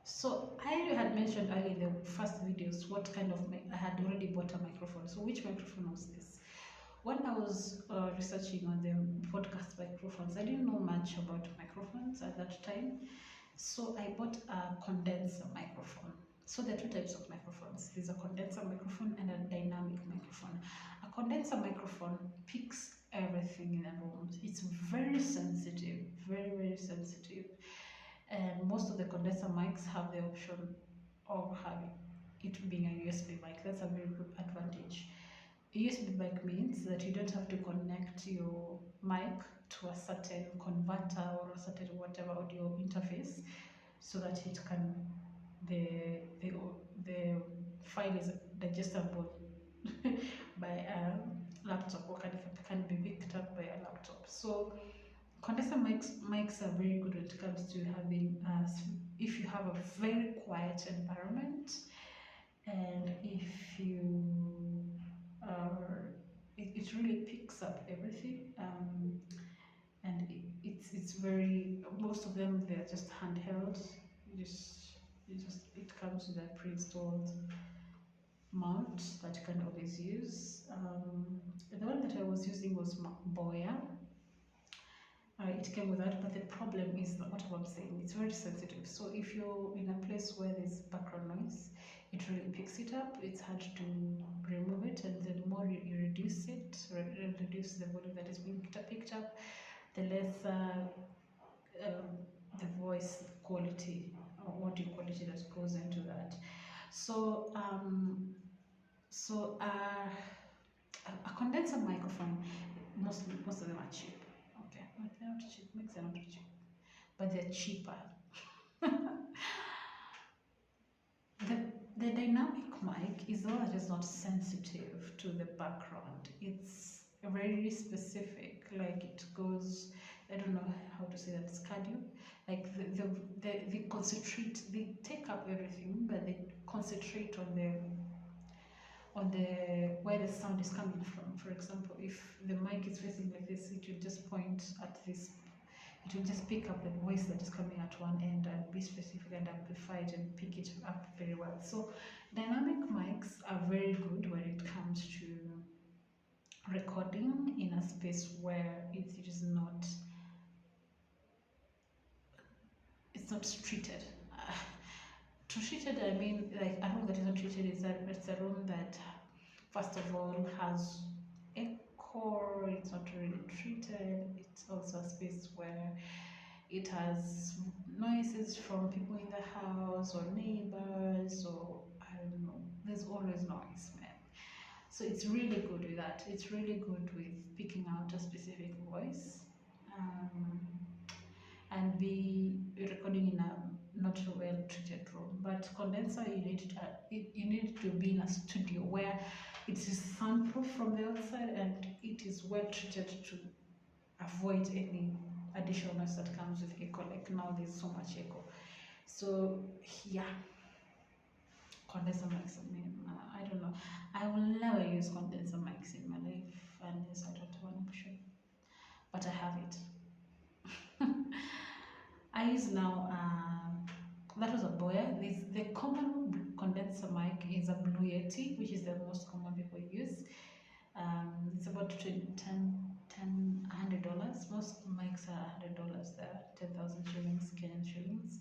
So I had mentioned earlier in the first videos what kind of I had already bought a microphone. So which microphone was this? When I was researching on the podcast microphones, I didn't know much about microphones at that time. So I bought a condenser microphone. So there are two types of microphones. There's a condenser microphone and a dynamic microphone. A condenser microphone picks everything in a room. It's very sensitive, very, very sensitive. And most of the condenser mics have the option of having it being a USB mic. That's a very good advantage. A USB mic means that you don't have to connect your mic to a certain converter or a certain whatever audio interface so that it can the file is digestible by a laptop or can be picked up by a laptop. So condenser mics are very good when it comes to having if you have a very quiet environment, and if you it really picks up everything, and it's very, most of them they're just handheld. It comes with a pre-installed mount that you can always use. The one that I was using was Boya. It came with that, but the problem is what I'm saying, it's very sensitive. So if you're in a place where there's background noise, it really picks it up. It's hard to remove it, and the more you reduce it, reduce the volume that is being picked up, the less the voice quality or audio quality that goes into that. So a condenser microphone, most of them are cheap. Okay, but they're not cheap. Makes them not cheap, but they're cheaper. The dynamic mic is the one that is not sensitive to the background. It's very specific. Like it goes, I don't know how to say that, it's cardio. Like they concentrate, they take up everything, but they concentrate on the where the sound is coming from. For example, if the mic is facing like this, it will just point at this. It will just pick up the voice that is coming at one end and be specific and amplify it and pick it up very well. So dynamic mics are very good when it comes to recording in a space where it is not, it's not treated. Treated, I mean, like a room that is not treated is it's a room that first of all has echo, it's not really treated. It's also a space where it has noises from people in the house or neighbors, or I don't know, there's always noise, man. So it's really good with that. It's really good with picking out a specific voice, and be recording in a not well treated room. But condenser, you need to be in a studio where it is soundproof from the outside and it is well treated to avoid any additional noise that comes with echo. Like now there's so much echo. So yeah, condenser mics, I mean, I don't know, I will never use condenser mics in my life unless I don't have an option, but I have it. I use now, that was a Boya. The common condenser mic is a Blue Yeti, which is the most common people use. It's about $100. Most mics are $100 there, 10,000 shillings, Kenyan shillings.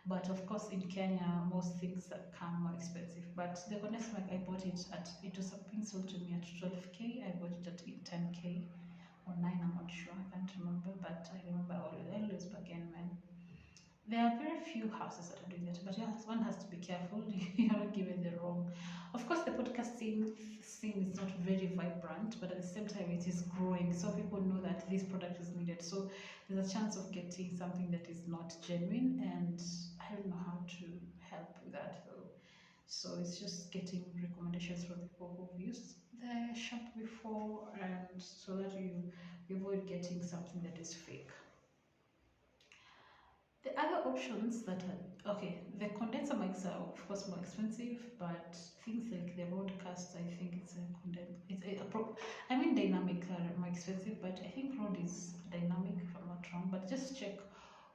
But of course, in Kenya, most things come more expensive. But the condenser mic, I bought it was being sold to me at 12K. I bought it at 10K or 9, I'm not sure, I can't remember, but I remember always bargain, man. There are very few houses that are doing that, but yeah, one has to be careful. You're not given the wrong. Of course, the podcasting scene is not very vibrant, but at the same time, it is growing. So people know that this product is needed. So there's a chance of getting something that is not genuine, and I don't know how to help with that though. So it's just getting recommendations from people who've used the shop before, and so that you avoid getting something that is fake. The other options that are, okay, the condenser mics are of course more expensive, but things like the Rodecaster, I think I mean dynamic are more expensive, but I think Rode is dynamic if I'm not wrong, but just check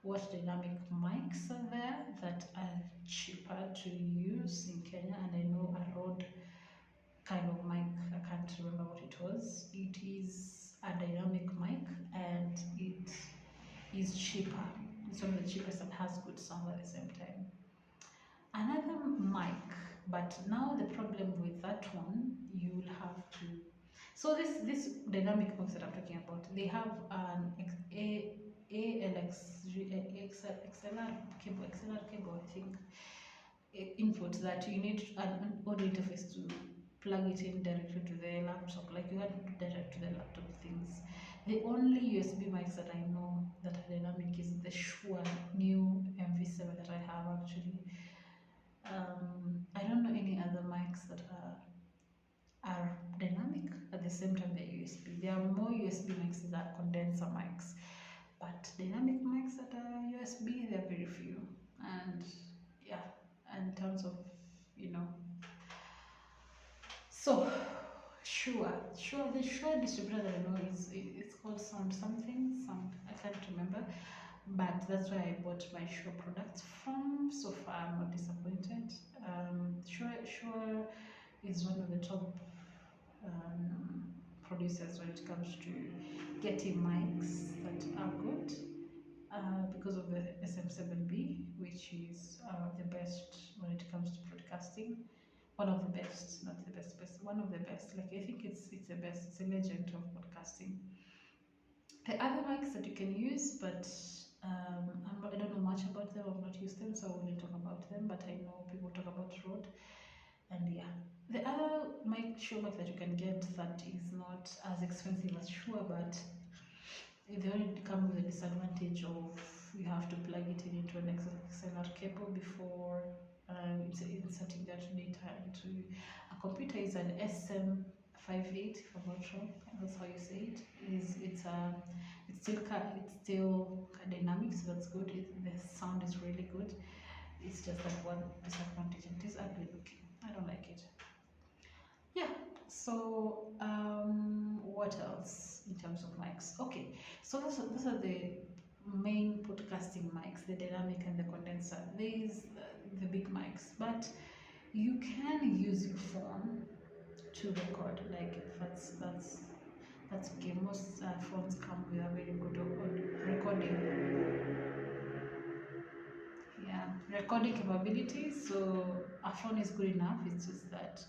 what dynamic mics are there that are it's one of the cheapest and has good sound at the same time. Another mic, but now the problem with that one, you'll have to. So this dynamic mics that I'm talking about, they have an XLR cable, I think, input that you need an audio interface to plug it in directly to the laptop, like you had to direct to the laptop things. The only USB mics that I know that are dynamic is the Shure new MV7 that I have actually. I don't know any other mics that are dynamic at the same time they're USB. There are more USB mics that are condenser mics, but dynamic mics that are USB, there are very few. And yeah, and in terms of, you know, so Shure, the Shure distributor that I know it's called Sound something, I can't remember, but that's where I bought my Shure products from. So far, I'm not disappointed. Shure is one of the top producers when it comes to getting mics that are good, because of the SM7B, which is the best when it comes to broadcasting. One of the best, not the best, one of the best. Like I think it's the best. It's a legend of podcasting. The other mics that you can use, but I don't know much about them. I've not used them, so I won't talk about them. But I know people talk about Rode, and yeah. The other Shure mic that you can get that is not as expensive as Shure, but they only come with the disadvantage of you have to plug it into an XLR cable before inserting that data into a computer. Is an SM58, if I'm not wrong, that's how you say it. It's still dynamic, so that's good. The sound is really good. It's just that one disadvantage, and it is ugly looking. I don't like it. Yeah. So what else in terms of mics? Okay, so those are the main podcasting mics, the dynamic and the condenser. These the big mics, but you can use your phone to record. Like that's okay. Most phones come with a very good recording, recording capabilities. So a phone is good enough. It's just that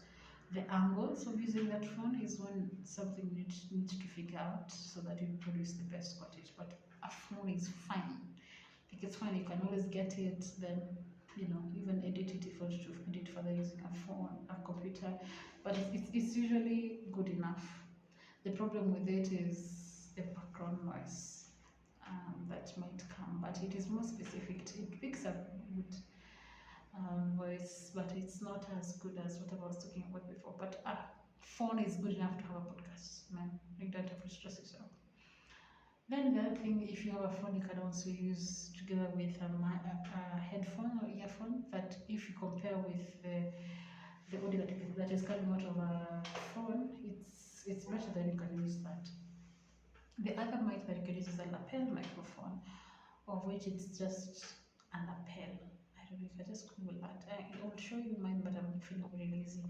the angles of using that phone is something you need to figure out so that you produce the best footage. But a phone is fine. Like it's fine. You can always get it. Then even edit it if you want to edit further using a phone, a computer. But it's usually good enough. The problem with it is the background noise that might come, but it is more specific. It picks up good voice, but it's not as good as what I was talking about before. But a phone is good enough to have a podcast, man. You don't have to stress yourself. Then the other thing, if you have a phone, you can also use together with a headphone or earphone. That if you compare with the audio that is coming out of a phone, it's better than you can use that. The other mic that you can use is a lapel microphone, of which it's just a lapel. I don't know if I just Google that. I will show you mine, but I'm feeling really lazy.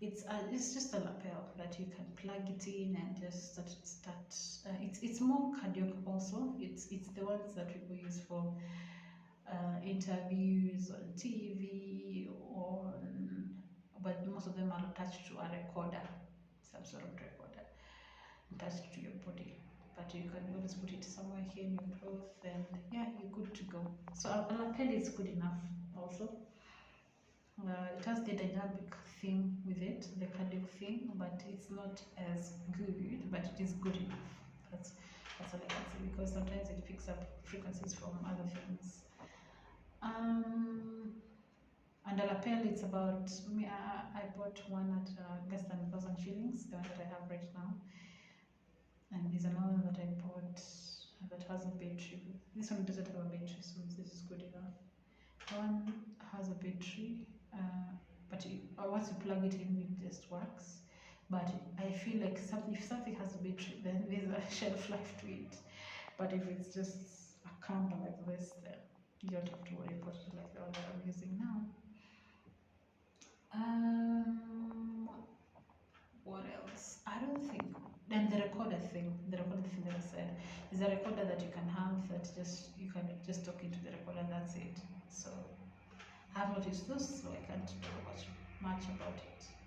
It's just a lapel that you can plug it in and just start. It's more cardiac also. It's the ones that people use for interviews on TV but most of them are attached to a recorder, some sort of recorder attached to your body. But you can always put it somewhere here in your clothes, and yeah, you're good to go. So a lapel is good enough also. It has the dynamic thing with it, the cardiac thing, but it's not as good, but it is good enough. That's all I can say, because sometimes it picks up frequencies from other things. And a lapel, it's about me. I bought one at less than 1,000 shillings, the one that I have right now. And there's another that I bought that has a battery. This one doesn't have a battery, so this is good enough. One has a battery, but once you plug it in, it just works. But I feel like if something has a battery, then there's a shelf life to it. But if it's just a camera like this, then you don't have to worry about it like the one that I'm using now. What else? I don't think. Then the recorder thing, that I said, is a recorder that you can have that you can just talk into the recorder. That's it. So I have not used this, so I can't talk much about it.